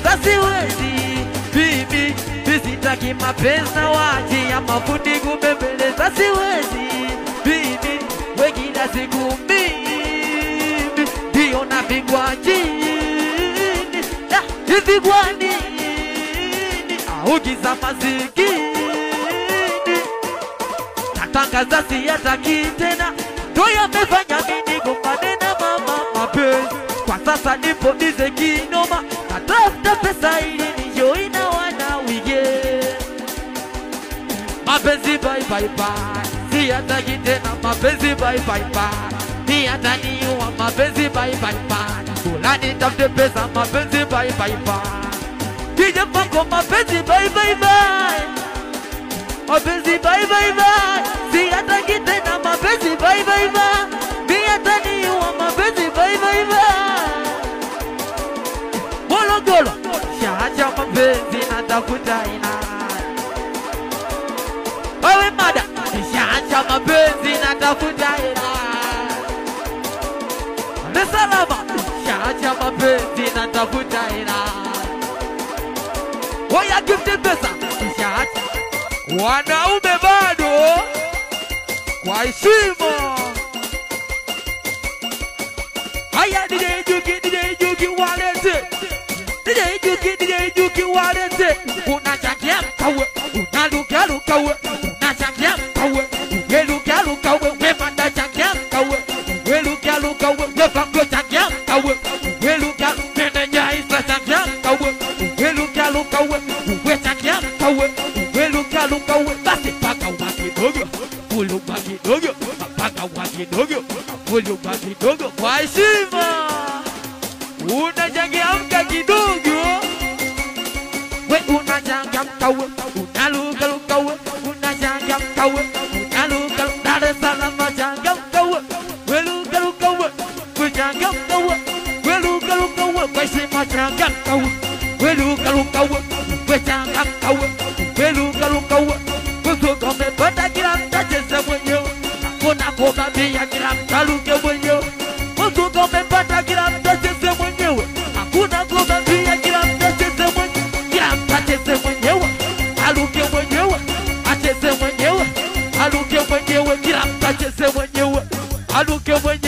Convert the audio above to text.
kubembeleza siwezi. Bibi, sitaki mapenzi na waje ya mafundi kubembeleza siwezi. Bibi, we kila siku mimi ndio napigwa chini. Hivi kwa nini augiza masikini? Natangaza siyataki tena, ndo yamefanya mimi gombane na mama mapenzi. Kwa sasa nipo bize kinoma, natafuta pesa ili nijoin na wana weekend. Mapenzi bye bye bye, siyataki tena mapenzi bye bye bye. Ni ataniua mapenzi bye bye bye. Kula nitafute pesa mapenzi bye bye bye. Kija pako mapenzi bye bye bye. Mapenzi bye bye bye. Siyataki tena mapenzi bye bye bye. Ni ataniua mapenzi bye bye bye. Golo golo, shaacha mapenzi natafuta ina. Wewe mada, shaacha mapenzi natafuta ina. Nesalama, shaacha mapenzi natafuta ina. Waya gifte pesa, shaacha. Wanaume bado kwa heshima. Haya DJ Juki walete. DJ Juki walete. Unachangia mkawe, unaluka lukawe, unachangia mkawe, ugeluka lukawe, wemanda changia mkawe, ugeluka lukawe, wefango changia mkawe, ugeluka lukawe, nyaisa changia mkawe, ugeluka lukawe, uwe changia mkawe, ugeluka lukawe, basi paka wakidogo, ulu wakidogo, paka wakidogo, ulu wakidogo, kwa heshima. Unachangia mka kidogo, we unachangia mkawe, unaluka lukawe, unachangia mkawe, unaluka lukawe, Dar es Salaam changia mkawe, we luka lukawe, we changia mkawe, we luka lukawe, kwa heshima changia mkawe, we luka lukawe, we changia mkawe, we luka lukawe, we soka umepata kila mtacheza mwenyewe, hakuna kukambia kila mtaluke mwenyewe, we soka umepata kila mtacheza mwenyewe, hakuna kukambia kila mtacheza mwenyewe, kila mtacheza mwenyewe, aluke mwenyewe, acheze mwenyewe, aluke mwenyewe, kila mtacheza mwenyewe, aluke mwenyewe.